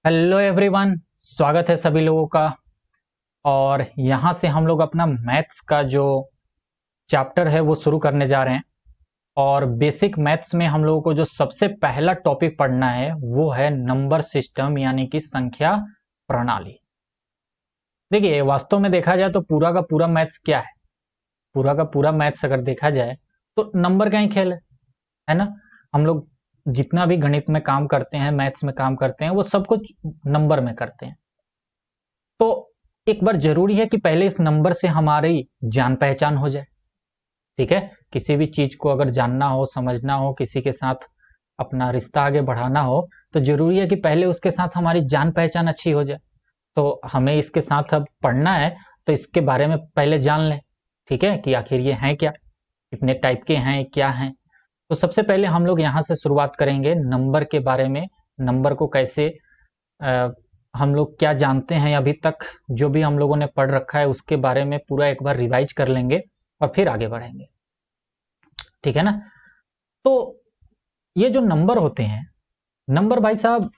Hello everyone, स्वागत है सभी लोगों का। और यहाँ से हम लोग अपना मैथ्स का जो चैप्टर है वो शुरू करने जा रहे हैं। और बेसिक मैथ्स में हम लोगों को जो सबसे पहला टॉपिक पढ़ना है वो है नंबर सिस्टम, यानी कि संख्या प्रणाली। देखिए, वास्तव में देखा जाए तो पूरा का पूरा मैथ्स क्या है, पूरा का पूरा मैथ्स अगर देखा जाए तो नंबर का ही खेल है ना। हम लोग जितना भी गणित में काम करते हैं, मैथ्स में काम करते हैं, वो सब कुछ नंबर में करते हैं। तो एक बार जरूरी है कि पहले इस नंबर से हमारी जान पहचान हो जाए। ठीक है, किसी भी चीज को अगर जानना हो, समझना हो, किसी के साथ अपना रिश्ता आगे बढ़ाना हो, तो जरूरी है कि पहले उसके साथ हमारी जान पहचान अच्छी हो जाए। तो हमें इसके साथ अब पढ़ना है, तो इसके बारे में पहले जान लें। ठीक है, कि आखिर ये हैं क्या, कितने टाइप के हैं, क्या हैं। तो सबसे पहले हम लोग यहाँ से शुरुआत करेंगे नंबर के बारे में। नंबर को कैसे हम लोग क्या जानते हैं अभी तक, जो भी हम लोगों ने पढ़ रखा है उसके बारे में पूरा एक बार रिवाइज कर लेंगे और फिर आगे बढ़ेंगे। ठीक है ना। तो ये जो नंबर होते हैं, नंबर भाई साहब,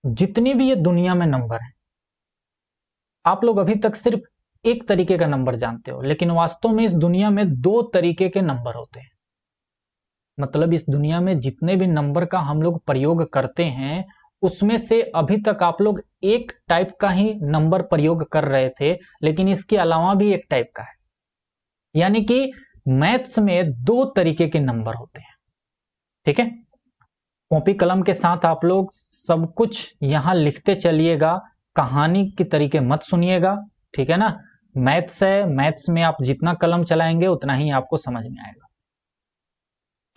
जितनी भी ये दुनिया में नंबर है, आप लोग अभी तक सिर्फ एक तरीके का नंबर जानते हो, लेकिन वास्तव में इस दुनिया में दो तरीके के नंबर होते हैं। मतलब इस दुनिया में जितने भी नंबर का हम लोग प्रयोग करते हैं, उसमें से अभी तक आप लोग एक टाइप का ही नंबर प्रयोग कर रहे थे, लेकिन इसके अलावा भी एक टाइप का है। यानी कि मैथ्स में दो तरीके के नंबर होते हैं। ठीक है, कॉपी कलम के साथ आप लोग सब कुछ यहां लिखते चलिएगा, कहानी की तरीके मत सुनिएगा। ठीक है ना। मैथ्स है, मैथ्स में आप जितना कलम चलाएंगे उतना ही आपको समझ में आएगा।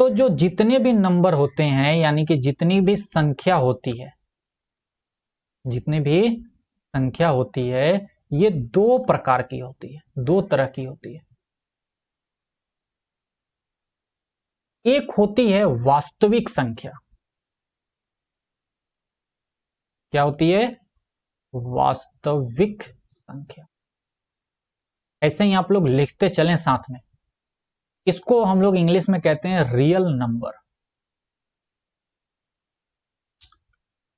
तो जो जितने भी नंबर होते हैं, यानी कि जितनी भी संख्या होती है, जितनी भी संख्या होती है, ये दो प्रकार की होती है, दो तरह की होती है। एक होती है वास्तविक संख्या। क्या होती है? वास्तविक संख्या। ऐसे ही आप लोग लिखते चलें साथ में। इसको हम लोग इंग्लिश में कहते हैं रियल नंबर।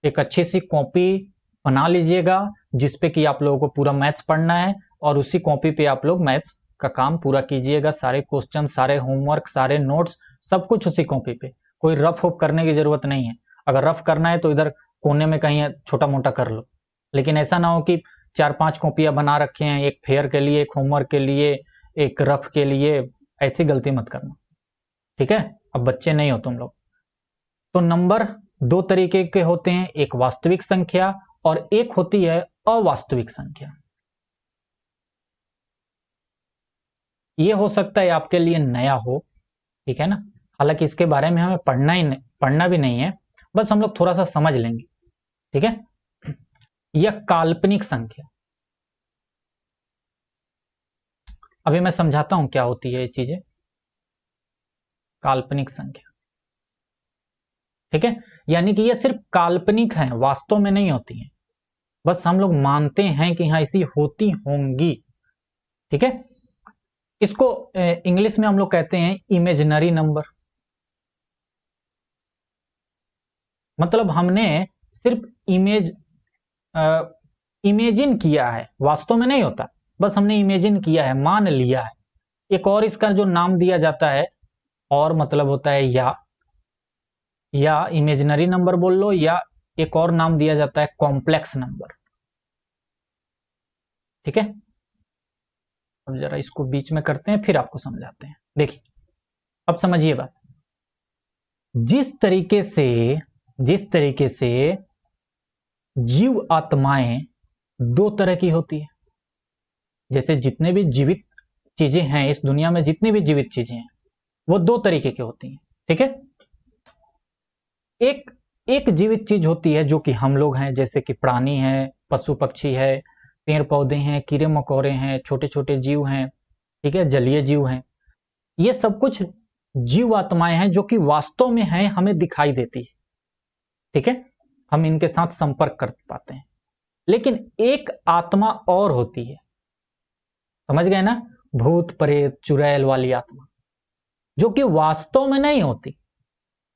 एक अच्छी सी कॉपी बना लीजिएगा जिसपे कि आप लोगों को पूरा मैथ्स पढ़ना है, और उसी कॉपी पे आप लोग मैथ्स का काम पूरा कीजिएगा। सारे क्वेश्चन, सारे होमवर्क, सारे नोट्स, सब कुछ उसी कॉपी पे। कोई रफ ऑफ करने की जरूरत नहीं है। अगर रफ करना है तो इधर कोने में कहीं छोटा मोटा कर लो, लेकिन ऐसा ना हो कि 4-5 कॉपियां बना रखे हैं, एक फेयर के लिए, एक होमवर्क के लिए, एक रफ के लिए। ऐसी गलती मत करना। ठीक है, अब बच्चे नहीं हो तुम लोग। तो नंबर दो तरीके के होते हैं, एक वास्तविक संख्या और एक होती है अवास्तविक संख्या। ये हो सकता है आपके लिए नया हो। ठीक है ना। हालांकि इसके बारे में हमें पढ़ना भी नहीं है, बस हम लोग थोड़ा सा समझ लेंगे। ठीक है। यह काल्पनिक संख्या, अभी मैं समझाता हूं क्या होती है ये चीजें। काल्पनिक संख्या, ठीक है, यानी कि ये सिर्फ काल्पनिक है, वास्तव में नहीं होती है। बस हम लोग मानते हैं कि हाँ ऐसी होती होंगी। ठीक है। इसको इंग्लिश में हम लोग कहते हैं इमेजिनरी नंबर। मतलब हमने सिर्फ इमेजिन किया है, वास्तव में नहीं होता, बस हमने इमेजिन किया है, मान लिया है। एक और इसका जो नाम दिया जाता है, और मतलब होता है या इमेजिनरी नंबर बोल लो, या एक और नाम दिया जाता है कॉम्प्लेक्स नंबर। ठीक है। अब जरा इसको बीच में करते हैं, फिर आपको समझाते हैं। देखिए, अब समझिए बात। जिस तरीके से जिस तरीके से जीव आत्माएं दो तरह की होती है, जैसे जितने भी जीवित चीजें हैं इस दुनिया में, जितनी भी जीवित चीजें हैं वो दो तरीके की होती हैं। ठीक है। एक एक जीवित चीज होती है जो कि हम लोग हैं, जैसे कि प्राणी है, पशु पक्षी है, पेड़ पौधे हैं, कीड़े मकोड़े हैं, छोटे छोटे जीव हैं। ठीक है, जलीय जीव हैं। ये सब कुछ जीव आत्माएं हैं जो कि वास्तव में हैं, हमें दिखाई देती है। ठीक है, हम इनके साथ संपर्क कर पाते हैं। लेकिन एक आत्मा और होती है, समझ गए ना, भूत प्रेत चुड़ैल वाली आत्मा, जो कि वास्तव में नहीं होती।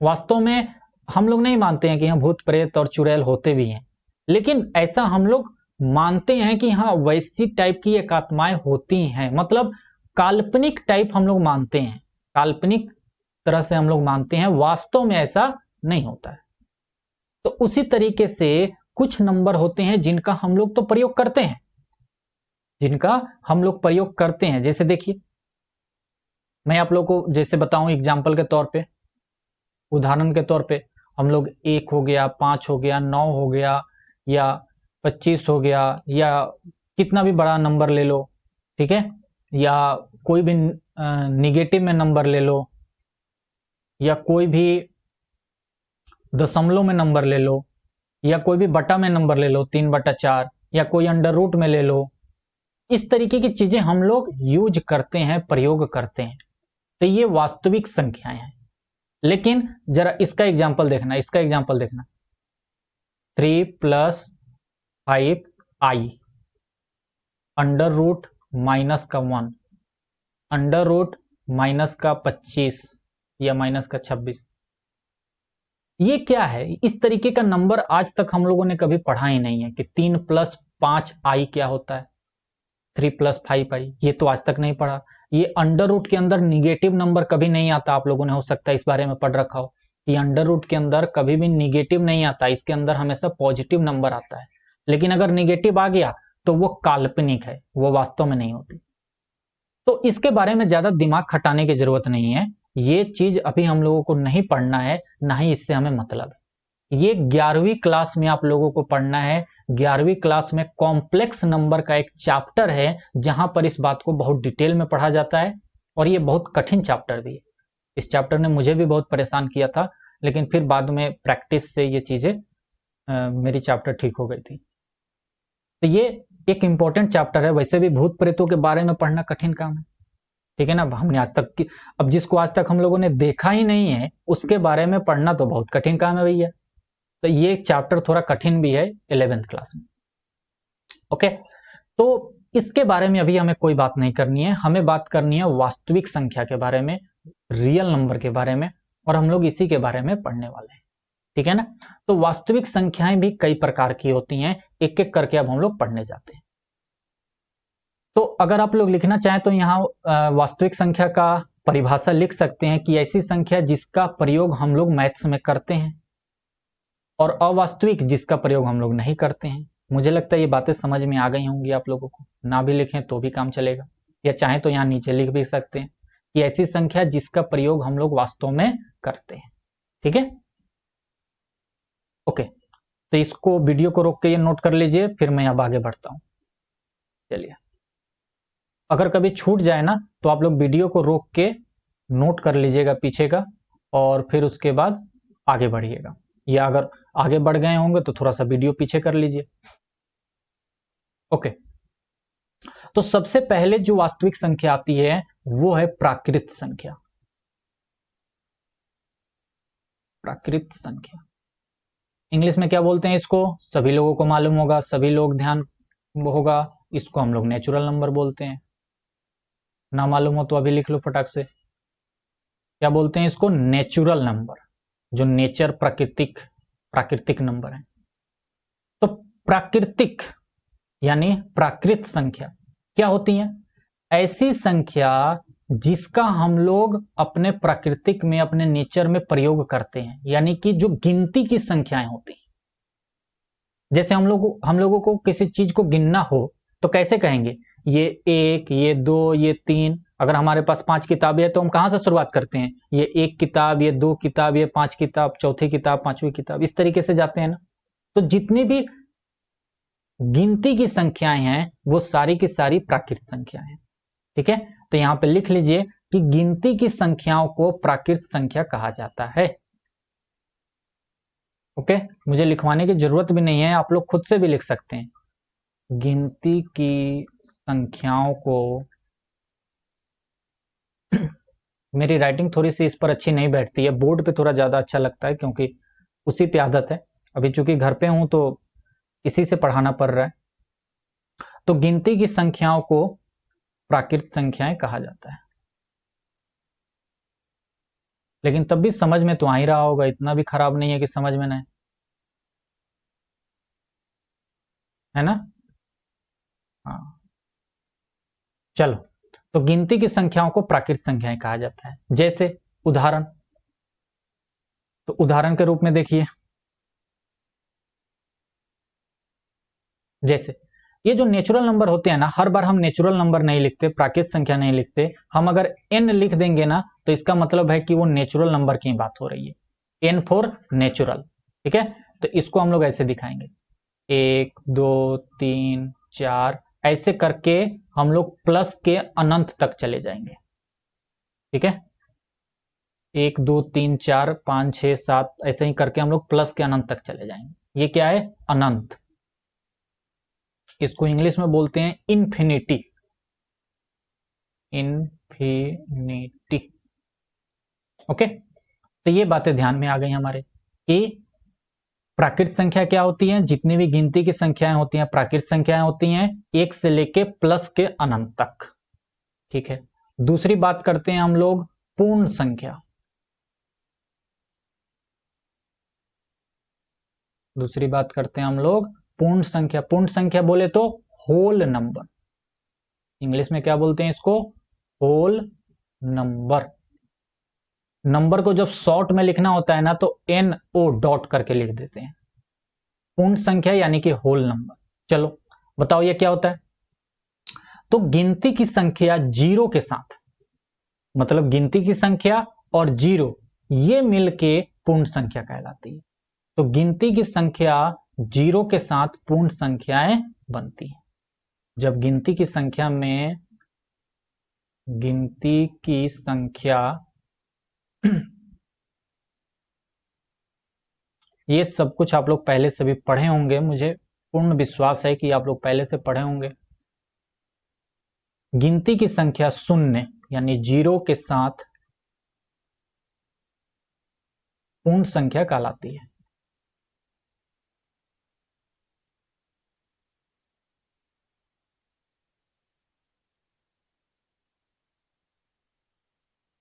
वास्तव में हम लोग नहीं मानते हैं कि यहाँ भूत प्रेत और चुड़ैल होते भी हैं, लेकिन ऐसा हम लोग मानते हैं कि हाँ वैसी टाइप की एक आत्माएं होती हैं, मतलब काल्पनिक टाइप हम लोग मानते हैं, काल्पनिक तरह से हम लोग मानते हैं, वास्तव में ऐसा नहीं होता है। तो उसी तरीके से कुछ नंबर होते हैं जिनका हम लोग तो प्रयोग करते हैं, जिनका हम लोग प्रयोग करते हैं। जैसे देखिए, मैं आप लोग को जैसे बताऊं एग्जाम्पल के तौर पे, उदाहरण के तौर पे, हम लोग 1 हो गया, 5 हो गया, 9 हो गया, या 25 हो गया, या कितना भी बड़ा नंबर ले लो, ठीक है, या कोई भी निगेटिव में नंबर ले लो, या कोई भी दशमलव में नंबर ले लो, या कोई भी बटा में नंबर ले लो, 3/4, या कोई अंडर रूट में ले लो। इस तरीके की चीजें हम लोग यूज करते हैं, प्रयोग करते हैं। तो ये वास्तविक संख्याएं हैं। लेकिन जरा इसका एग्जाम्पल देखना, इसका एग्जाम्पल देखना, 3 + 5i, under root -1, under root -25 या -26। ये क्या है? इस तरीके का नंबर आज तक हम लोगों ने कभी पढ़ा ही नहीं है कि 3 + 5i क्या होता है, 3 + 5i, ये तो आज तक नहीं पढ़ा। ये अंडर रूट के अंदर निगेटिव नंबर कभी नहीं आता, आप लोगों ने हो सकता है इस बारे में पढ़ रखा हो कि अंडर रूट के अंदर कभी भी निगेटिव नहीं आता, इसके अंदर हमेशा पॉजिटिव नंबर आता है। लेकिन अगर निगेटिव आ गया तो वो काल्पनिक है, वो वास्तव में नहीं होती। तो इसके बारे में ज्यादा दिमाग खटाने की जरूरत नहीं है, ये चीज अभी हम लोगों को नहीं पढ़ना है, ना ही इससे हमें मतलब है। ये 11वीं क्लास में आप लोगों को पढ़ना है। 11वीं क्लास में कॉम्प्लेक्स नंबर का एक चैप्टर है जहां पर इस बात को बहुत डिटेल में पढ़ा जाता है, और ये बहुत कठिन चैप्टर भी है। इस चैप्टर ने मुझे भी बहुत परेशान किया था, लेकिन फिर बाद में प्रैक्टिस से ये चीजें मेरी चैप्टर ठीक हो गई थी। तो ये एक इंपॉर्टेंट चैप्टर है। वैसे भी भूत प्रेतों के बारे में पढ़ना कठिन काम है, ठीक है ना। हमने आज तक की, अब जिसको आज तक हम लोगों ने देखा ही नहीं है उसके बारे में पढ़ना तो बहुत कठिन काम है भैया। तो ये चैप्टर थोड़ा कठिन भी है 11th क्लास में। ओके, तो इसके बारे में अभी हमें कोई बात नहीं करनी है, हमें बात करनी है वास्तविक संख्या के बारे में, रियल नंबर के बारे में, और हम लोग इसी के बारे में पढ़ने वाले हैं, ठीक है ना। तो वास्तविक संख्याएं भी कई प्रकार की होती हैं, एक एक करके अब हम लोग पढ़ने जाते हैं। तो अगर आप लोग लिखना चाहें तो यहाँ वास्तविक संख्या का परिभाषा लिख सकते हैं कि ऐसी संख्या जिसका प्रयोग हम लोग मैथ्स में करते हैं, और अवास्तविक जिसका प्रयोग हम लोग नहीं करते हैं। मुझे लगता है ये बातें समझ में आ गई होंगी आप लोगों को, ना भी लिखें तो भी काम चलेगा, या चाहें तो यहाँ नीचे लिख भी सकते हैं कि ऐसी संख्या जिसका प्रयोग हम लोग वास्तव में करते हैं, ठीक है। ओके, तो इसको वीडियो को रोक के ये नोट कर लीजिए, फिर मैं अब आगे बढ़ता हूं। चलिए, अगर कभी छूट जाए ना तो आप लोग वीडियो को रोक के नोट कर लीजिएगा पीछे का, और फिर उसके बाद आगे बढ़िएगा, या अगर आगे बढ़ गए होंगे तो थोड़ा सा वीडियो पीछे कर लीजिए। ओके, तो सबसे पहले जो वास्तविक संख्या आती है वो है प्राकृत संख्या। प्राकृत संख्या इंग्लिश में क्या बोलते हैं इसको, सभी लोगों को मालूम होगा, सभी लोग ध्यान होगा, इसको हम लोग नेचुरल नंबर बोलते हैं। ना मालूम हो तो अभी लिख लो फटाक से, क्या बोलते हैं इसको, नेचुरल नंबर, जो नेचर प्राकृतिक प्राकृतिक नंबर है। तो प्राकृतिक यानी प्राकृत संख्या क्या होती है? ऐसी संख्या जिसका हम लोग अपने प्राकृतिक में, अपने नेचर में प्रयोग करते हैं, यानी कि जो गिनती की संख्याएं होती हैं। जैसे हम लोगों को किसी चीज को गिनना हो तो कैसे कहेंगे, ये 1, ये 2, ये 3। अगर हमारे पास 5 किताबें हैं तो हम कहां से शुरुआत करते हैं, ये 1 किताब, ये 2 किताब, ये 5 किताब, चौथी किताब, 5वीं किताब, इस तरीके से जाते हैं ना। तो जितनी भी गिनती की संख्याएं हैं वो सारी की सारी प्राकृत संख्याएं हैं, ठीक है। तो यहां पे लिख लीजिए कि गिनती की संख्याओं को प्राकृत संख्या कहा जाता है। ओके, मुझे लिखवाने की जरूरत भी नहीं है, आप लोग खुद से भी लिख सकते हैं। गिनती की संख्याओं को मेरी राइटिंग थोड़ी सी इस पर अच्छी नहीं बैठती है, बोर्ड पे थोड़ा ज्यादा अच्छा लगता है क्योंकि उसी पे आदत है। अभी चूंकि घर पे हूं तो इसी से पढ़ाना पड़ रहा है। तो गिनती की संख्याओं को प्राकृत संख्याएं कहा जाता है। लेकिन तब भी समझ में तो आ ही रहा होगा, इतना भी खराब नहीं है कि समझ में ना आए, है ना। हाँ चलो, तो गिनती की संख्याओं को प्राकृत संख्याएं कहा जाता है। जैसे उदाहरण, तो उदाहरण के रूप में देखिए, जैसे ये जो नेचुरल नंबर होते हैं ना, हर बार हम नेचुरल नंबर नहीं लिखते, प्राकृत संख्या नहीं लिखते। हम अगर n लिख देंगे ना तो इसका मतलब है कि वो नेचुरल नंबर की बात हो रही है, n फॉर नेचुरल। ठीक है, तो इसको हम लोग ऐसे दिखाएंगे, 1 2 3 4 ऐसे करके हम लोग प्लस के अनंत तक चले जाएंगे। ठीक है, 1 2 3 4 5 6 7 ऐसे ही करके हम लोग प्लस के अनंत तक चले जाएंगे। ये क्या है? अनंत। इसको इंग्लिश में बोलते हैं इन्फिनिटी। इन्फिनिटी। ओके, तो ये बातें ध्यान में आ गई हमारे कि प्राकृत संख्या क्या होती है। जितनी भी गिनती की संख्याएं होती हैं प्राकृत संख्याएं होती हैं, 1 से लेके प्लस के अनंत तक। ठीक है, दूसरी बात करते हैं हम लोग पूर्ण संख्या। दूसरी बात करते हैं हम लोग पूर्ण संख्या। पूर्ण संख्या बोले तो होल नंबर, इंग्लिश में क्या बोलते हैं इसको? Whole number. नंबर को जब शॉर्ट में लिखना होता है ना तो एन ओ डॉट करके लिख देते हैं। पूर्ण संख्या यानी कि होल नंबर। चलो बताओ ये क्या होता है। तो गिनती की संख्या जीरो के साथ, मतलब गिनती की संख्या और जीरो ये मिलके पूर्ण संख्या कहलाती है। तो गिनती की संख्या जीरो के साथ पूर्ण संख्याएं बनती हैं। जब गिनती की संख्या में, गिनती की संख्या ये सब कुछ आप लोग पहले से भी पढ़े होंगे, मुझे पूर्ण विश्वास है कि आप लोग पहले से पढ़े होंगे। गिनती की संख्या शून्य यानी जीरो के साथ पूर्ण संख्या कहलाती है।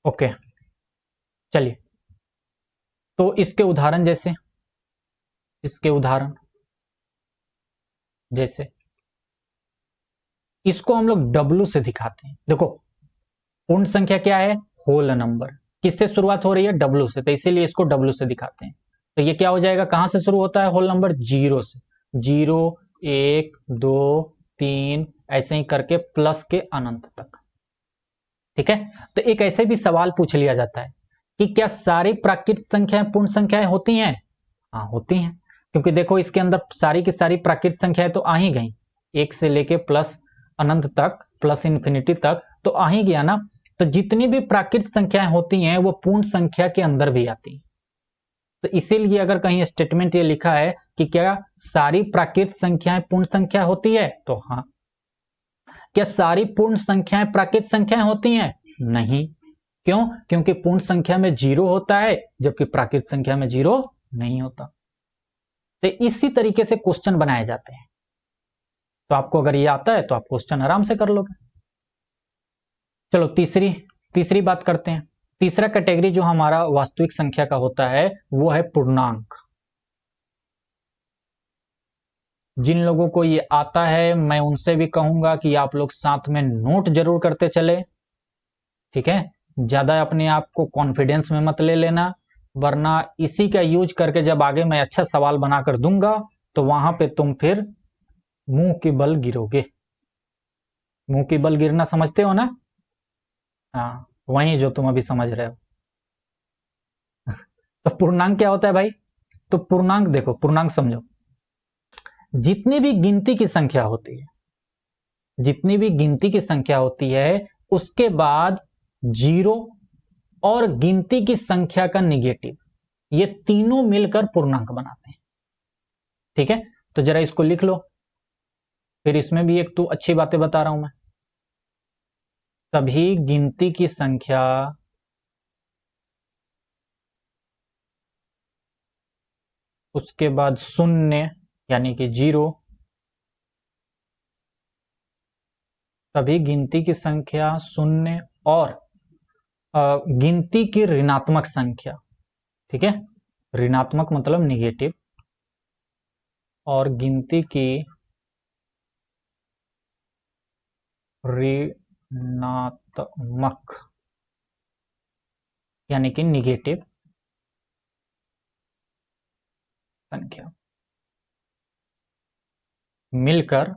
ओके चलिए, तो इसके उदाहरण जैसे, इसके उदाहरण जैसे इसको हम लोग डब्लू से दिखाते हैं। देखो पूर्ण संख्या क्या है? Whole number. किससे शुरुआत हो रही है? डब्लू से, तो इसीलिए इसको डब्लू से दिखाते हैं। तो ये क्या हो जाएगा? कहां से शुरू होता है होल नंबर? जीरो से। जीरो, एक, दो, तीन ऐसे ही करके प्लस के अनंत तक। ठीक है, तो एक ऐसे भी सवाल पूछ लिया जाता है कि क्या सारी प्राकृतिक संख्याएं पूर्ण संख्याएं होती हैं? हाँ होती हैं, क्योंकि देखो इसके अंदर सारी की सारी प्राकृतिक संख्याएं तो आ ही गई, एक से लेके प्लस अनंत तक, प्लस इंफिनिटी तक तो आ ही गया ना। तो जितनी भी प्राकृतिक संख्याएं होती हैं वो पूर्ण संख्या के अंदर भी आती हैं। तो इसीलिए अगर कहीं स्टेटमेंट ये लिखा है कि क्या सारी प्राकृतिक संख्याएं पूर्ण संख्या होती है, तो हाँ। क्या सारी पूर्ण संख्याएं प्राकृतिक संख्याएं होती हैं? नहीं। क्यों? क्योंकि पूर्ण संख्या में जीरो होता है जबकि प्राकृतिक संख्या में जीरो नहीं होता। तो इसी तरीके से क्वेश्चन बनाए जाते हैं। तो आपको अगर ये आता है तो आप क्वेश्चन आराम से कर लोगे। चलो तीसरी तीसरी बात करते हैं। तीसरा कैटेगरी जो हमारा वास्तविक संख्या का होता है वो है पूर्णांक। जिन लोगों को ये आता है मैं उनसे भी कहूंगा कि आप लोग साथ में नोट जरूर करते चले। ठीक है, ज्यादा अपने आप को कॉन्फिडेंस में मत ले लेना, वरना इसी का यूज करके जब आगे मैं अच्छा सवाल बनाकर दूंगा तो वहां पे तुम फिर मुंह की बल गिरोगे। मुंह की बल गिरना समझते हो ना? हाँ, वही जो तुम अभी समझ रहे हो। तो पूर्णांक क्या होता है भाई? तो पूर्णांक देखो, पूर्णांक समझो, जितनी भी गिनती की संख्या होती है, जितनी भी गिनती की संख्या होती है उसके बाद जीरो और गिनती की संख्या का निगेटिव, ये तीनों मिलकर पूर्णांक बनाते हैं। ठीक है, तो जरा इसको लिख लो, फिर इसमें भी एक तो अच्छी बातें बता रहा हूं मैं। सभी गिनती की संख्या उसके बाद शून्य यानी कि जीरो, सभी गिनती की संख्या शून्य और गिनती की ऋणात्मक संख्या, ठीक है, ऋणात्मक मतलब निगेटिव, और गिनती की ऋणात्मक यानी कि निगेटिव संख्या मिलकर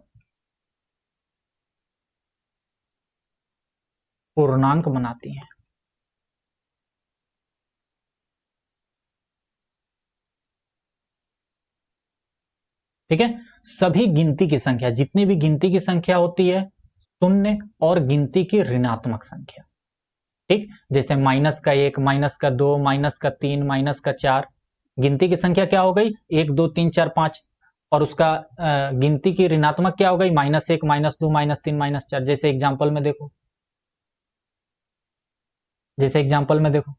पूर्णांक बनाती हैं। ठीक है, सभी गिनती की संख्या, जितनी भी गिनती की संख्या होती है, शून्य और गिनती की ऋणात्मक संख्या, ठीक, जैसे -1, -2, -3, -4, गिनती की संख्या क्या हो गई, 1 2 3 4 5, और उसका गिनती की ऋणात्मक क्या हो गई, -1, -2, -3, -4। जैसे एग्जाम्पल में देखो, जैसे एग्जाम्पल में देखो,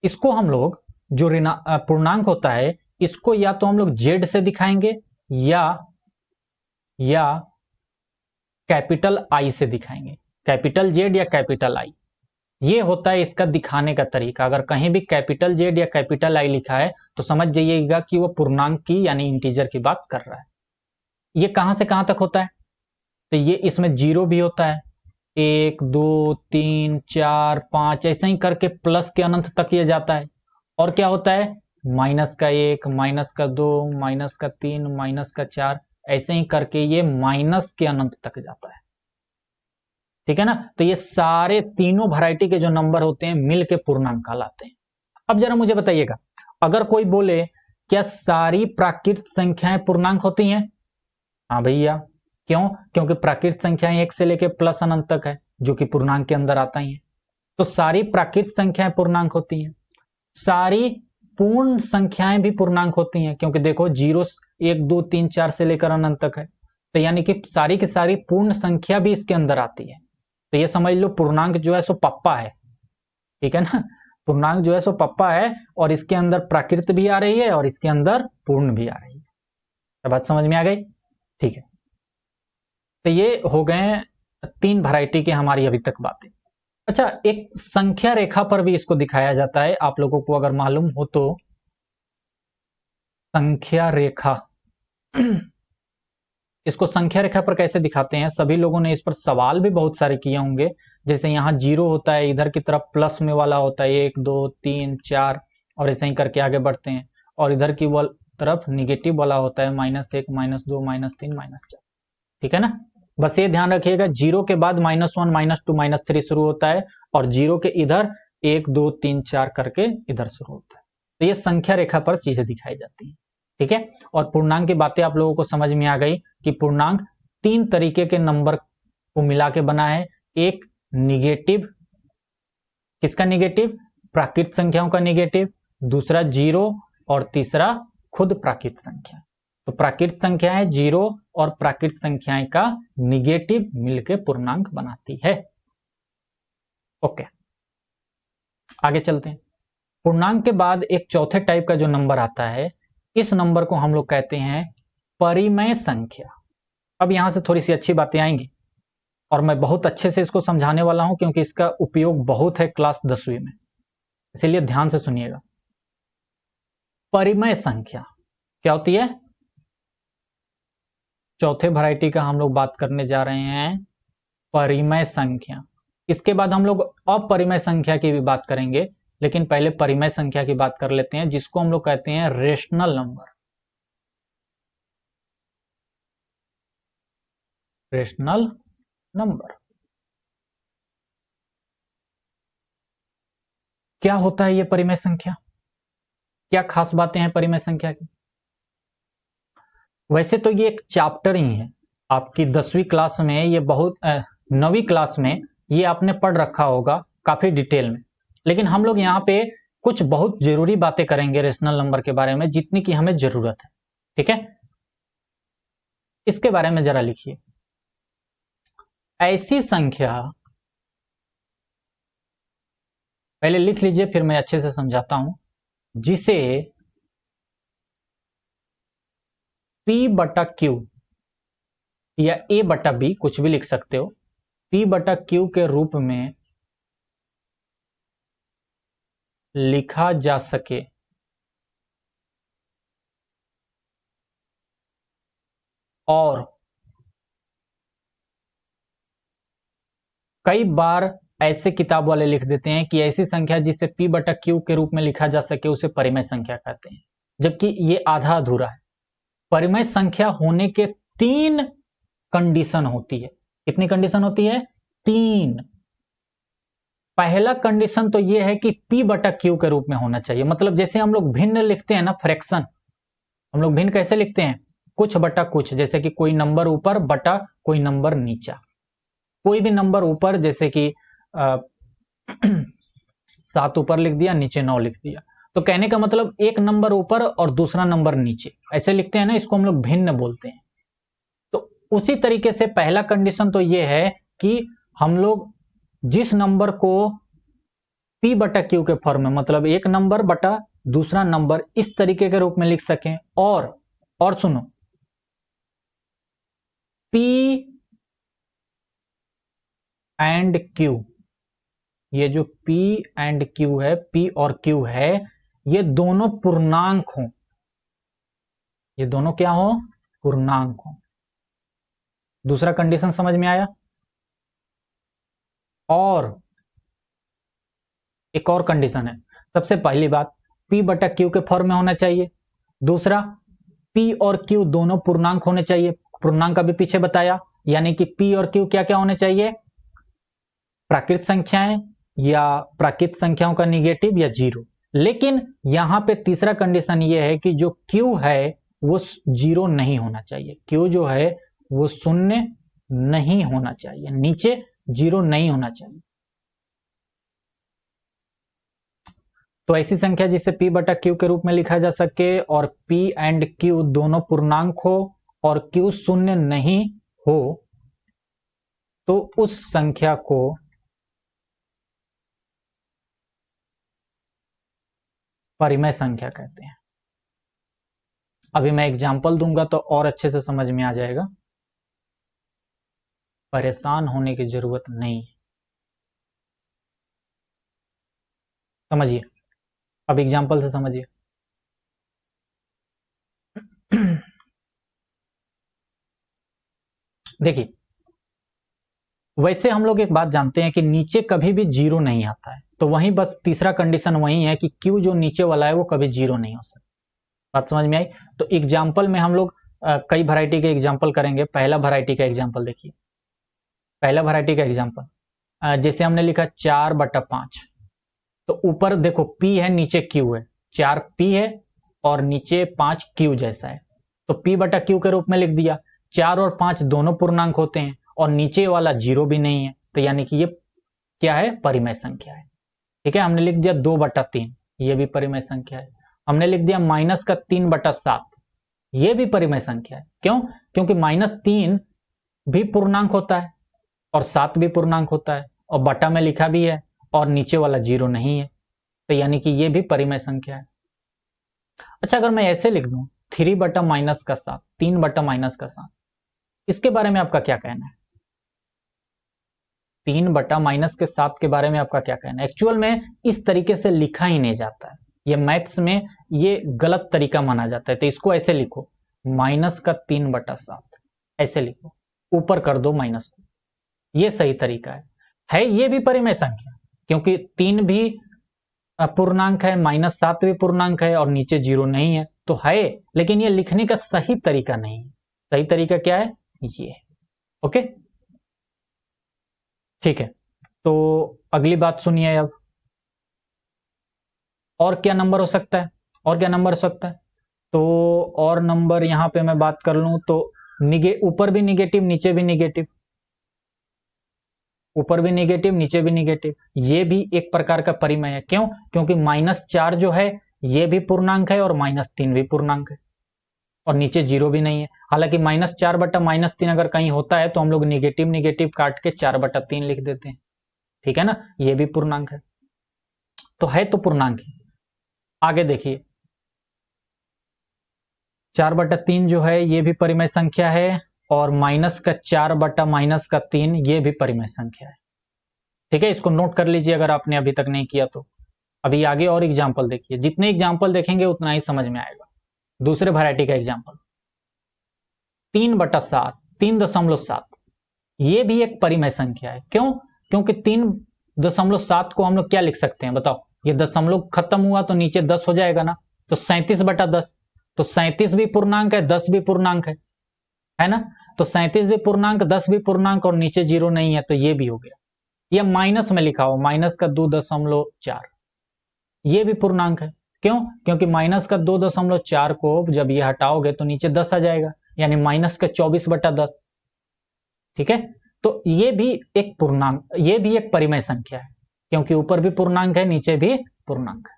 इसको हम लोग जो पूर्णांक होता है, इसको या तो हम लोग जेड से दिखाएंगे या कैपिटल आई से दिखाएंगे, कैपिटल जेड या कैपिटल आई। ये होता है इसका दिखाने का तरीका। अगर कहीं भी कैपिटल जेड या कैपिटल आई लिखा है तो समझ जाइएगा कि वो पूर्णांक की यानी इंटीजर की बात कर रहा है। ये कहां से कहां तक होता है, तो ये इसमें जीरो भी होता है, 1 2 3 4 5 ऐसे ही करके प्लस के अनंत तक ये जाता है। और क्या होता है, -1, -2, -3, -4, ऐसे ही करके ये माइनस के अनंत तक जाता है। ठीक है ना, तो ये सारे तीनों वैरायटी के जो नंबर होते हैं मिल के पूर्णांक कहलाते हैं। अब जरा मुझे बताइएगा, अगर कोई बोले क्या सारी प्राकृत संख्याएं पूर्णांक होती हैं, हाँ भैया, क्यों, क्योंकि प्राकृत संख्याएं 1 से लेकर प्लस अनंत तक है, जो कि पूर्णांक के अंदर आता ही है, तो सारी प्राकृत संख्याएं पूर्णांक होती हैं। सारी पूर्ण संख्याएं भी पूर्णांक होती हैं, क्योंकि देखो 0 1 2 3 4 से लेकर अनंत तक है, तो यानी कि सारी की सारी पूर्ण संख्या भी इसके अंदर आती है। तो ये समझ लो पूर्णांक जो है सो पप्पा है, ठीक है ना, पूर्णांक जो है सो पप्पा है, और इसके अंदर प्राकृत भी आ रही है और इसके अंदर पूर्ण भी आ रही है। तो बात समझ में आ गई, ठीक है। तो ये हो गए 3 वैरायटी की हमारी अभी तक बातें। अच्छा, एक संख्या रेखा पर भी इसको दिखाया जाता है, आप लोगों को अगर मालूम हो तो, संख्या रेखा इसको संख्या रेखा पर कैसे दिखाते हैं, सभी लोगों ने इस पर सवाल भी बहुत सारे किए होंगे। जैसे यहाँ 0 होता है, इधर की तरफ प्लस में वाला होता है 1 2 3 4, और ऐसे ही करके आगे बढ़ते हैं, और इधर की तरफ निगेटिव वाला होता है -1 -2 -3 -4। ठीक है ना, बस ये ध्यान रखिएगा, 0 के बाद -1 -2 -3 शुरू होता है, और 0 के इधर 1 2 3 4 करके इधर शुरू होता है। तो ये संख्या रेखा पर चीजें दिखाई जाती हैं। ठीक है, और पूर्णांक की बातें आप लोगों को समझ में आ गई कि पूर्णांक 3 तरीके के नंबर को मिला के बना है। एक निगेटिव, किसका निगेटिव, प्राकृत संख्याओं का निगेटिव, दूसरा 0, और तीसरा खुद प्राकृत संख्या। तो प्राकृत संख्याएं 0 और प्राकृत संख्याएं का निगेटिव मिलकर पूर्णांक बनाती है। ओके, आगे चलते हैं। पूर्णांक के बाद एक चौथे टाइप का जो नंबर आता है, इस नंबर को हम लोग कहते हैं परिमेय संख्या। अब यहां से थोड़ी सी अच्छी बातें आएंगी, और मैं बहुत अच्छे से इसको समझाने वाला हूं, क्योंकि इसका उपयोग बहुत है क्लास 10वीं में, इसीलिए ध्यान से सुनिएगा। परिमेय संख्या क्या होती है, चौथे वैरायटी का हम लोग बात करने जा रहे हैं, परिमेय संख्या। इसके बाद हम लोग अपरिमेय संख्या की भी बात करेंगे, लेकिन पहले परिमेय संख्या की बात कर लेते हैं, जिसको हम लोग कहते हैं रेशनल नंबर। रेशनल नंबर क्या होता है, ये परिमेय संख्या, क्या खास बातें हैं परिमेय संख्या की। वैसे तो ये एक चैप्टर ही है, आपकी 10वीं क्लास में ये बहुत 9वीं क्लास में ये आपने पढ़ रखा होगा काफी डिटेल में, लेकिन हम लोग यहाँ पे कुछ बहुत जरूरी बातें करेंगे रेशनल नंबर के बारे में, जितनी की हमें जरूरत है। ठीक है, इसके बारे में जरा लिखिए। ऐसी संख्या, पहले लिख लीजिए फिर मैं अच्छे से समझाता हूं, जिसे P/Q या A/B कुछ भी लिख सकते हो, P बटा Q के रूप में लिखा जा सके और कई बार ऐसे किताब वाले लिख देते हैं कि ऐसी संख्या जिसे P बटा Q के रूप में लिखा जा सके उसे परिमेय संख्या कहते हैं, जबकि ये आधा अधूरा है। परिमेय संख्या होने के 3 कंडीशन होती है। कितनी कंडीशन होती है? 3। पहला कंडीशन तो यह है कि P बटा Q के रूप में होना चाहिए। मतलब जैसे हम लोग भिन्न लिखते हैं ना, फ्रैक्शन, हम लोग भिन्न कैसे लिखते हैं? कुछ बटा कुछ, जैसे कि कोई नंबर ऊपर बटा कोई नंबर नीचा। कोई भी नंबर ऊपर, जैसे कि 7 ऊपर लिख दिया, नीचे 9 लिख दिया। तो कहने का मतलब एक नंबर ऊपर और दूसरा नंबर नीचे, ऐसे लिखते हैं ना, इसको हम लोग भिन्न बोलते हैं। तो उसी तरीके से पहला कंडीशन तो यह है कि हम लोग जिस नंबर को P बटा Q के फॉर्म में, मतलब एक नंबर बटा दूसरा नंबर, इस तरीके के रूप में लिख सकें। और सुनो, P एंड Q, ये जो P एंड Q है, P और Q है, ये दोनों पूर्णांक हों। ये दोनों क्या हो? पूर्णांक हो। दूसरा कंडीशन समझ में आया? और एक और कंडीशन है। सबसे पहली बात, P बटा Q के फॉर्म में होना चाहिए। दूसरा, P और Q दोनों पूर्णांक होने चाहिए। पूर्णांक अभी पीछे बताया, यानी कि P और Q क्या क्या होने चाहिए? प्राकृत संख्याएं या प्राकृत संख्याओं का निगेटिव या जीरो। लेकिन यहां पे तीसरा कंडीशन ये है कि जो Q है वो जीरो नहीं होना चाहिए। Q जो है वो शून्य नहीं होना चाहिए, नीचे जीरो नहीं होना चाहिए। तो ऐसी संख्या जिसे P बटा Q के रूप में लिखा जा सके और P एंड Q दोनों पूर्णांक हो और Q शून्य नहीं हो, तो उस संख्या को परिमेय संख्या कहते हैं। अभी मैं एग्जाम्पल दूंगा तो और अच्छे से समझ में आ जाएगा, परेशान होने की जरूरत नहीं। समझिए, अब एग्जाम्पल से समझिए। देखिए, वैसे हम लोग एक बात जानते हैं कि नीचे कभी भी जीरो नहीं आता है, तो वहीं बस तीसरा कंडीशन वही है कि Q जो नीचे वाला है वो कभी जीरो नहीं हो सकता। बात समझ में आई? तो एग्जाम्पल में हम लोग कई वैरायटी के एग्जाम्पल करेंगे। पहला वैरायटी का एग्जाम्पल देखिए। पहला वैरायटी का एग्जाम्पल जैसे हमने लिखा 4/5, तो ऊपर देखो P है, नीचे Q है। 4 P है और नीचे 5 Q जैसा है, तो P बटा Q के रूप में लिख दिया। 4 और 5 दोनों पूर्णांक होते हैं और नीचे वाला जीरो भी नहीं है, तो यानी कि ये क्या है? परिमेय संख्या है। ठीक है, हमने लिख दिया 2/3, ये भी परिमेय संख्या है। हमने लिख दिया -3/7, ये भी परिमेय संख्या है। क्यों? क्योंकि -3 भी पूर्णांक होता है और 7 भी पूर्णांक होता है और बटा में लिखा भी है और नीचे वाला जीरो नहीं है, तो यानी कि ये भी परिमेय संख्या है। अच्छा, अगर मैं ऐसे लिख दूं 3/-7, 3/-7, इसके बारे में आपका क्या कहना है? 3/-7 के बारे में आपका क्या कहना है? एक्चुअल में इस तरीके से लिखा ही नहीं जाता है, ये मैथ्स में ये गलत तरीका माना जाता है। तो इसको ऐसे लिखो, -3/7, ऐसे लिखो, ऊपर कर दो माइनस को, ये सही तरीका है। ये भी परिमेय संख्या, क्योंकि 3 भी पूर्णांक है, -7 भी पूर्णांक है और नीचे जीरो नहीं है, तो है, लेकिन ये लिखने का सही तरीका नहीं है। सही तरीका क्या है? ये। ओके, ठीक है। तो अगली बात सुनिए अब, और क्या नंबर हो सकता है? और क्या नंबर हो सकता है? तो और नंबर यहां पे मैं बात कर लूं तो ऊपर भी निगेटिव, नीचे भी निगेटिव, ऊपर भी निगेटिव, नीचे भी निगेटिव, ये भी एक प्रकार का परिमेय है। क्यों? क्योंकि -4 जो है ये भी पूर्णांक है और -3 भी पूर्णांक है और नीचे जीरो भी नहीं है। हालांकि -4/-3 अगर कहीं होता है तो हम लोग निगेटिव निगेटिव काट के 4/3 लिख देते हैं। ठीक है ना, ये भी पूर्णांक है, तो है तो पूर्णांक ही। आगे देखिए, 4/3 जो है ये भी परिमेय संख्या है और -4/-3 ये भी परिमेय संख्या है। ठीक है, इसको नोट कर लीजिए अगर आपने अभी तक नहीं किया तो। अभी आगे और एग्जाम्पल देखिए, जितने एग्जाम्पल देखेंगे उतना ही समझ में आएगा। दूसरे वैरायटी का एग्जाम्पल 3/7, 3.7, ये भी एक परिमेय संख्या है। क्यों? क्योंकि 3.7 को हम लोग क्या लिख सकते हैं बताओ? ये दशमलव खत्म हुआ तो नीचे 10 हो जाएगा ना, तो 37/10। तो 37 भी पूर्णांक है, 10 भी पूर्णांक है ना? तो 37 भी पूर्णांक, 10 भी पूर्णांक और नीचे 0 नहीं है, तो ये भी हो गया। या माइनस में लिखा हो, -2.4, ये भी पूर्णांक है। क्यों? क्योंकि -2.4 को जब ये हटाओगे तो नीचे 10 आ जाएगा, यानी -24/10। ठीक है, तो ये भी एक पूर्णांक, ये भी एक परिमेय संख्या है, क्योंकि ऊपर भी पूर्णांक है, नीचे भी पूर्णांक है।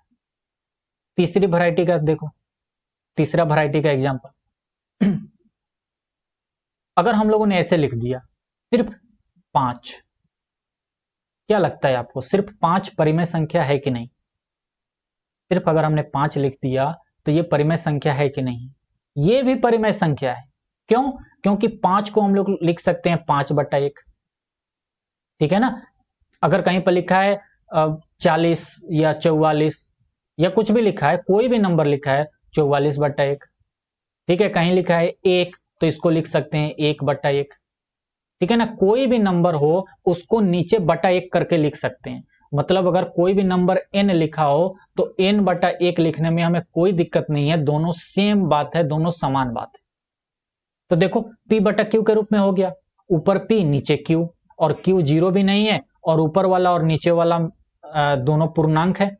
तीसरी वैरायटी का देखो, तीसरा वैरायटी का एग्जांपल अगर हम लोगों ने ऐसे लिख दिया सिर्फ 5, क्या लगता है आपको, सिर्फ 5 परिमेय संख्या है कि नहीं? सिर्फ अगर हमने 5 लिख दिया तो ये परिमेय संख्या है कि नहीं? ये भी परिमेय संख्या है। क्यों? क्योंकि 5 को हम लोग लिख सकते हैं 5/1। ठीक है ना? अगर कहीं पर लिखा है 40 या 44 या कुछ भी लिखा है, कोई भी नंबर लिखा है 44/1। ठीक है, कहीं लिखा है 1 तो इसको लिख सकते हैं 1/1। ठीक है ना? कोई भी नंबर हो उसको नीचे बटा 1 करके लिख सकते हैं। मतलब अगर कोई भी नंबर n लिखा हो तो n/1 लिखने में हमें कोई दिक्कत नहीं है, दोनों सेम बात है, दोनों समान बात है। तो देखो p/q के रूप में हो गया, ऊपर p नीचे q, और q 0 भी नहीं है, और ऊपर वाला और नीचे वाला दोनों पूर्णांक है,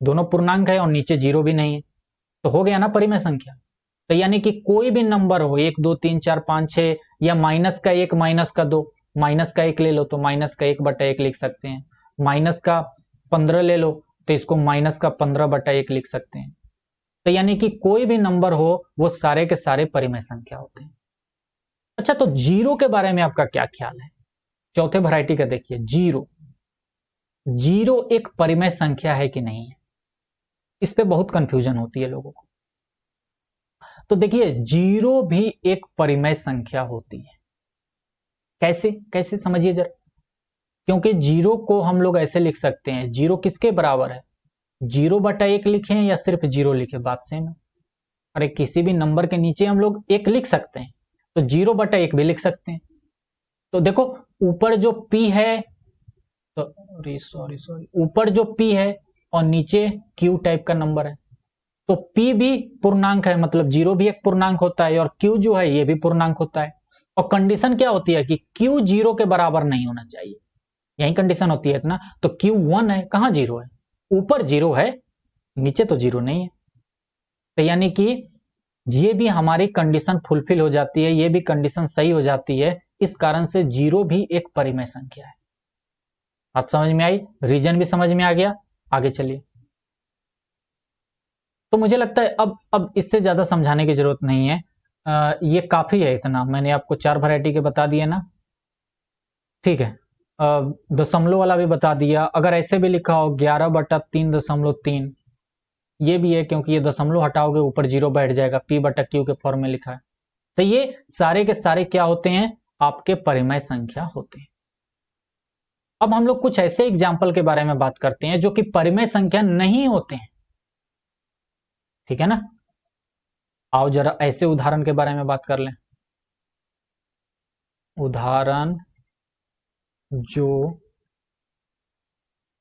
दोनों पूर्णांक है और नीचे 0 भी नहीं है, तो हो गया ना परिमेय संख्या। तो यानी कि कोई भी नंबर हो 1 2 3 4 5 6 या -1 -2, -1 ले लो तो -1/1 लिख सकते हैं, -15 ले लो तो इसको -15/1 लिख सकते हैं। तो यानी कि कोई भी नंबर हो वो सारे के सारे परिमेय संख्या होते हैं। अच्छा, तो जीरो के बारे में आपका क्या ख्याल है? चौथे वैरायटी का देखिए, जीरो। जीरो एक परिमेय संख्या है कि नहीं है? इस पे बहुत कंफ्यूजन होती है लोगों को। तो देखिए, जीरो भी एक परिमेय संख्या होती है। कैसे? कैसे समझिए जरा। क्योंकि जीरो को हम लोग ऐसे लिख सकते हैं, जीरो किसके बराबर है? 0/1 लिखें या सिर्फ 0 लिखें, बात सेम है। अरे किसी भी नंबर के नीचे हम लोग 1 लिख सकते हैं, तो 0/1 भी लिख सकते हैं। तो देखो ऊपर जो p है, तो सॉरी ऊपर जो p है और नीचे q टाइप का नंबर है, तो p भी पूर्णांक है, मतलब 0 भी एक पूर्णांक होता है, और q जो है ये भी पूर्णांक होता है। और कंडीशन क्या होती है कि q 0 के बराबर नहीं होना चाहिए, यही कंडीशन होती है ना। तो q 1 है, कहां 0 है? ऊपर 0 है, नीचे तो 0 नहीं है। तो यानी कि ये भी हमारी कंडीशन फुलफिल हो जाती है, ये भी कंडीशन सही हो जाती है, इस कारण से 0 भी एक परिमेय संख्या है। बात समझ में आई? रीजन भी समझ में आ गया? आगे चलिए। तो मुझे लगता है अब इससे ज्यादा समझाने की जरूरत नहीं है, ये काफी है, इतना मैंने आपको 4 वैरायटी के बता दिए ना। ठीक है, दशमलव वाला भी बता दिया। अगर ऐसे भी लिखा हो 11/3.3, ये भी है, क्योंकि ये दशमलव हटाओगे ऊपर 0 बैठ जाएगा, p/q के फॉर्म में लिखा है। तो ये सारे के सारे क्या होते हैं? आपके परिमेय संख्या होते हैं। अब हम लोग कुछ ऐसे एग्जाम्पल के बारे में बात करते हैं जो कि परिमेय संख्या नहीं होते हैं। ठीक है ना? आओ जरा ऐसे उदाहरण के बारे में बात कर लें। उदाहरण जो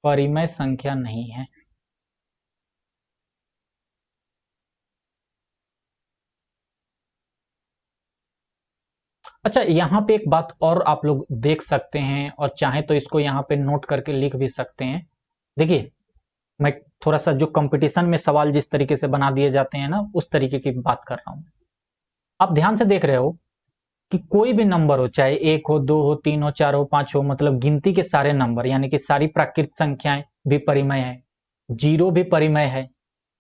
परिमेय संख्या नहीं है। अच्छा, यहां पे एक बात और आप लोग देख सकते हैं, और चाहे तो इसको यहां पे नोट करके लिख भी सकते हैं। देखिए, मैं थोड़ा सा जो कंपटीशन में सवाल जिस तरीके से बना दिए जाते हैं ना, उस तरीके की बात कर रहा हूं। आप ध्यान से देख रहे हो कि कोई भी नंबर हो, चाहे 1 हो, 2 हो, 3 हो, 4 हो, 5 हो, मतलब गिनती के सारे नंबर, यानी कि सारी प्राकृत संख्याएं भी परिमेय है, 0 भी परिमेय है।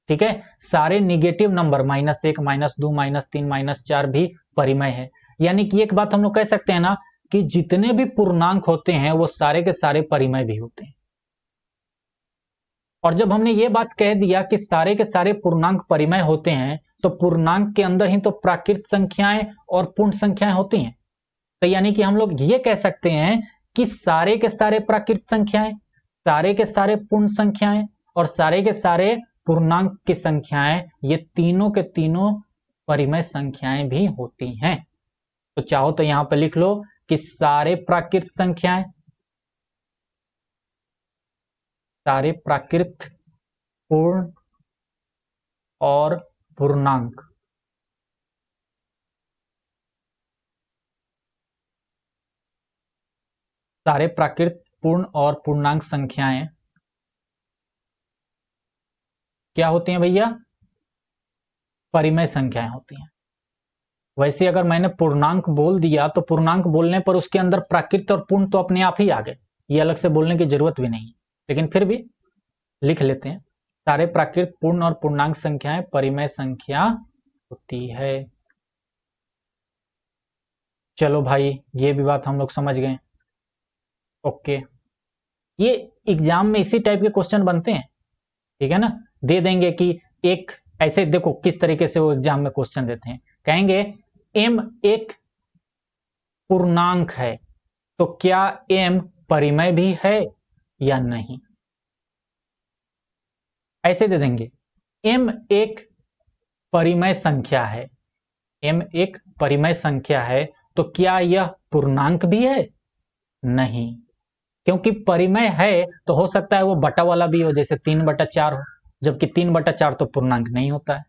ठीक है, सारे निगेटिव नंबर -1 -2 -3 -4 भी परिमेय है। यानी कि एक बात हम लोग कह सकते हैं ना, कि जितने भी पूर्णांक होते हैं वो सारे के सारे परिमेय भी होते हैं। और जब हमने ये बात कह दिया कि सारे के सारे पूर्णांक परिमेय होते हैं, तो पूर्णांक के अंदर ही तो प्राकृत संख्याएं और पूर्ण संख्याएं होती हैं। तो यानी कि हम लोग ये कह सकते हैं कि सारे के सारे प्राकृत संख्याएं, सारे के सारे पूर्ण संख्याएं और सारे के सारे पूर्णांक की संख्याएं, ये तीनों के तीनों परिमेय संख्याएं भी होती हैं। तो चाहो तो यहां पर लिख लो कि सारे प्राकृत संख्याएं, सारे प्राकृत, पूर्ण और पूर्णांक, सारे प्राकृत, पूर्ण और पूर्णांक संख्याएं क्या होती हैं भैया? परिमेय संख्याएं होती हैं। वैसे अगर मैंने पूर्णांक बोल दिया तो पूर्णांक बोलने पर उसके अंदर प्राकृत और पूर्ण तो अपने आप ही आ गए, ये अलग से बोलने की जरूरत भी नहीं, लेकिन फिर भी लिख लेते हैं। सारे प्राकृत, पूर्ण और पूर्णांक संख्याएं परिमेय संख्या होती है। चलो भाई, ये भी बात हम लोग समझ गए। ओके, ये एग्जाम में इसी टाइप के क्वेश्चन बनते हैं, ठीक है ना। दे देंगे कि एक ऐसे, देखो किस तरीके से वो एग्जाम में क्वेश्चन देते हैं, कहेंगे m एक पूर्णांक है तो क्या m परिमेय भी है या नहीं, ऐसे दे देंगे। m एक परिमेय संख्या है, m एक परिमेय संख्या है तो क्या यह पूर्णांक भी है? नहीं, क्योंकि परिमेय है तो हो सकता है वो बटा वाला भी हो, जैसे 3/4 हो, जबकि 3/4 तो पूर्णांक नहीं होता है,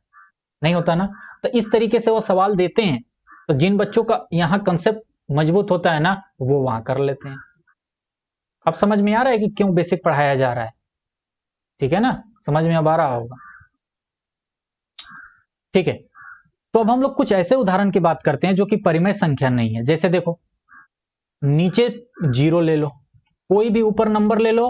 नहीं होता ना। तो इस तरीके से वो सवाल देते हैं, तो जिन बच्चों का यहाँ कंसेप्ट मजबूत होता है ना, वो वहां कर लेते हैं। अब समझ में आ रहा है कि क्यों बेसिक पढ़ाया जा रहा है, ठीक है ना, समझ में अब आ रहा होगा। ठीक है, तो अब हम लोग कुछ ऐसे उदाहरण की बात करते हैं जो कि परिमेय संख्या नहीं है। जैसे देखो, नीचे 0 ले लो, कोई भी ऊपर नंबर ले लो,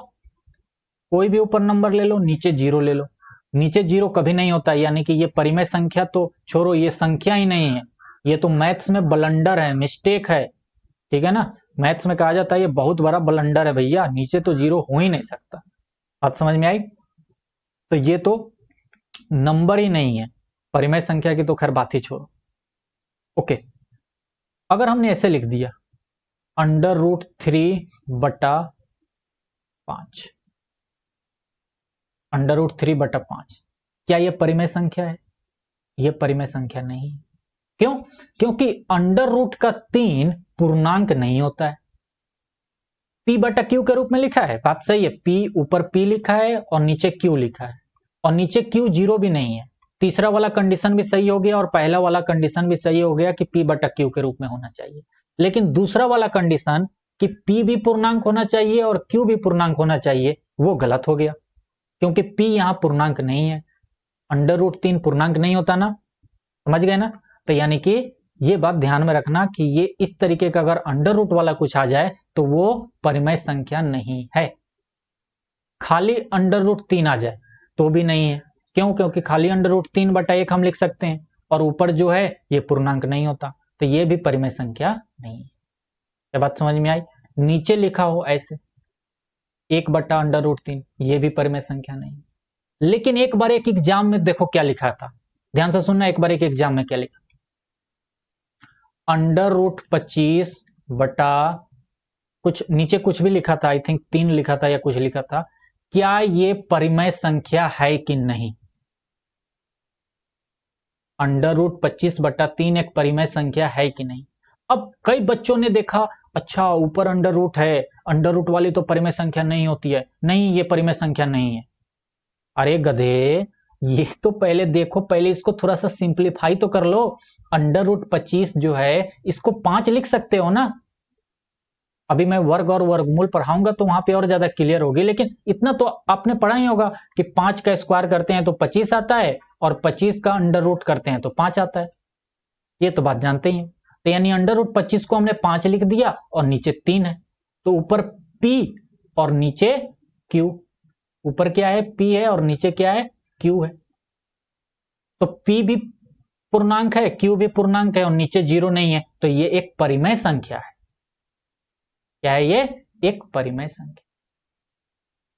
कोई भी ऊपर नंबर ले लो, नीचे 0 ले लो। नीचे 0 कभी नहीं होता, यानी कि ये परिमेय संख्या तो छोड़ो, ये संख्या ही नहीं है, ये तो मैथ्स में ब्लंडर है, मिस्टेक है, ठीक है ना। मैथ्स में कहा जाता है ये बहुत बड़ा ब्लंडर है भैया, नीचे तो 0 हो ही नहीं सकता। बात समझ में आई? तो ये तो नंबर ही नहीं है, परिमेय संख्या की तो खैर बात ही छोड़ो। ओके, अगर हमने ऐसे लिख दिया √3/5, √3/5, क्या यह परिमेय संख्या है? यह परिमेय संख्या नहीं। क्यों? क्योंकि √3 पूर्णांक नहीं होता है, P/Q के रूप में लिखा है, बात सही है, P ऊपर P लिखा है और नीचे Q लिखा है, और नीचे Q 0 भी नहीं है। तीसरा वाला कंडीशन भी सही हो गया और पहला वाला कंडीशन भी सही हो गया कि P/Q के रूप में होना चाहिए। लेकिन दूसरा वाला कंडीशन कि P भी पूर्णांक होना चाहिए और Q भी पूर्णांक होना चाहिए, वो गलत हो गया, क्योंकि P यहां पूर्णांक नहीं है, √3 पूर्णांक नहीं होता ना, समझ गए ना। तो यानी कि ये बात ध्यान में रखना कि ये इस तरीके का अगर अंडर रूट वाला कुछ आ जाए तो वो परिमेय संख्या नहीं है। खाली √3 आ जाए तो भी नहीं है। क्यों? क्योंकि खाली √3/1 हम लिख सकते हैं और ऊपर जो है ये पूर्णांक नहीं होता, तो ये भी परिमेय संख्या नहीं है। ये बात समझ में आई? नीचे लिखा हो ऐसे 1/√3, ये भी परिमेय संख्या नहीं है। लेकिन एक बार एक एग्जाम में देखो क्या लिखा था, ध्यान से सुनना, एक बार एक एग्जाम में क्या लिखा, √25 बटा कुछ, नीचे कुछ भी लिखा था, आई थिंक 3 लिखा था या कुछ लिखा था, क्या ये परिमेय संख्या है कि नहीं? √25/3 एक परिमेय संख्या है कि नहीं? अब कई बच्चों ने देखा, अच्छा ऊपर अंडर है, अंडर वाली तो परिमेय संख्या नहीं होती है, नहीं ये परिमेय संख्या नहीं है। अरे गधे, ये तो पहले देखो, पहले इसको थोड़ा सा सिंप्लीफाई तो कर लो। √25 जो है इसको 5 लिख सकते हो ना। अभी मैं वर्ग और वर्गमूल पढ़ाऊंगा तो वहां पे और ज्यादा क्लियर होगी, लेकिन इतना तो आपने पढ़ा ही होगा कि 5 का स्क्वायर करते हैं तो 25 आता है और 25 का अंडर करते हैं तो 5 आता है, ये तो बात जानते ही हैं। तो यानी √25 को हमने 5 लिख दिया और नीचे 3 है, तो ऊपर P और नीचे Q, ऊपर क्या है? P है और नीचे क्या है? Q है। तो P भी पूर्णांक है, Q भी पूर्णांक है और नीचे 0 नहीं है, तो ये एक परिमेय संख्या है। क्या है ये? एक परिमेय संख्या।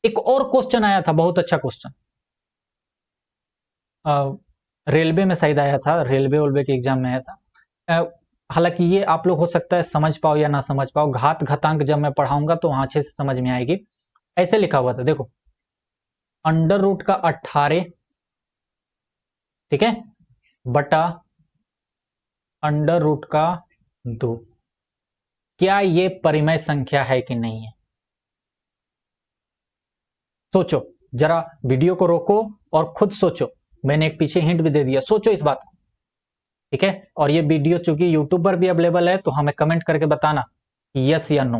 एक और क्वेश्चन आया था, बहुत अच्छा क्वेश्चन, रेलवे में शायद आया था, रेलवे के एग्जाम में आया था। हालांकि ये आप लोग हो सकता है समझ पाओ या ना समझ पाओ, घात घातांक जब मैं पढ़ाऊंगा तो वहां अच्छे से समझ में आएगी। ऐसे लिखा हुआ था, देखो, अंडर रूट का 18, ठीक है, बटा अंडर रूट का 2, क्या ये परिमेय संख्या है कि नहीं है? सोचो जरा, वीडियो को रोको और खुद सोचो। मैंने एक पीछे हिंट भी दे दिया, सोचो इस बात को, ठीक है। और ये वीडियो चूंकि यूट्यूब पर भी अवेलेबल है तो हमें कमेंट करके बताना यस या नो,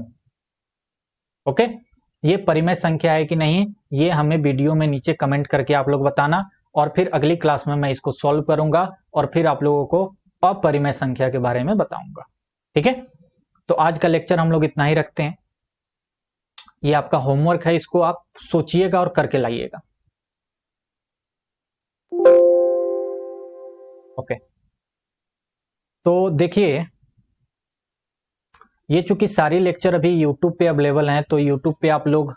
ओके। ये परिमेय संख्या है कि नहीं, ये हमें वीडियो में नीचे कमेंट करके आप लोग बताना, और फिर अगली क्लास में मैं इसको सॉल्व करूंगा और फिर आप लोगों को अपरिमेय संख्या के बारे में बताऊंगा, ठीक है। तो आज का लेक्चर हम लोग इतना ही रखते हैं। ये आपका होमवर्क है, इसको आप सोचिएगा और करके लाइएगा, ओके। तो देखिए, ये चूंकि सारी लेक्चर अभी यूट्यूब पे अवेलेबल हैं, तो यूट्यूब पे आप लोग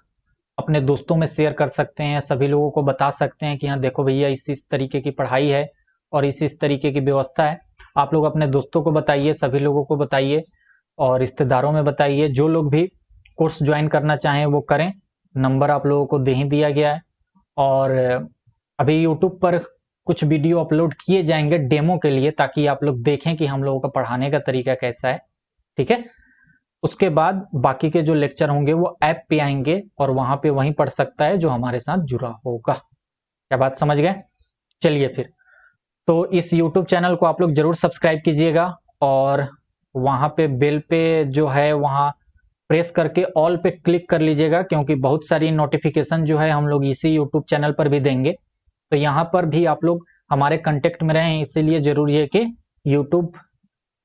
अपने दोस्तों में शेयर कर सकते हैं, सभी लोगों को बता सकते हैं कि हाँ देखो भैया, इस तरीके की पढ़ाई है और इस तरीके की व्यवस्था है। आप लोग अपने दोस्तों को बताइए, सभी लोगों को बताइए और रिश्तेदारों में बताइए। जो लोग भी कोर्स ज्वाइन करना चाहें वो करें, नंबर आप लोगों को दे ही दिया गया है। और अभी यूट्यूब पर कुछ वीडियो अपलोड किए जाएंगे डेमो के लिए, ताकि आप लोग देखें कि हम लोगों का पढ़ाने का तरीका कैसा है, ठीक है। उसके बाद बाकी के जो लेक्चर होंगे वो ऐप पे आएंगे और वहां पे वहीं पढ़ सकता है जो हमारे साथ जुड़ा होगा। क्या बात समझ गए? चलिए फिर, तो इस YouTube चैनल को आप लोग जरूर सब्सक्राइब कीजिएगा और वहां पे बेल पे जो है वहां प्रेस करके ऑल पे क्लिक कर लीजिएगा, क्योंकि बहुत सारी नोटिफिकेशन जो है हम लोग इसी YouTube चैनल पर भी देंगे। तो यहाँ पर भी आप लोग हमारे कांटेक्ट में रहें, इसीलिए जरूरी है कि YouTube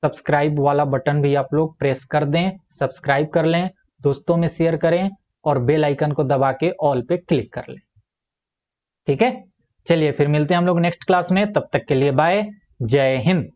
सब्सक्राइब वाला बटन भी आप लोग प्रेस कर दें, सब्सक्राइब कर लें, दोस्तों में शेयर करें और बेल आइकन को दबा के ऑल पे क्लिक कर लें, ठीक है। चलिए फिर मिलते हैं हम लोग नेक्स्ट क्लास में, तब तक के लिए बाय, जय हिंद।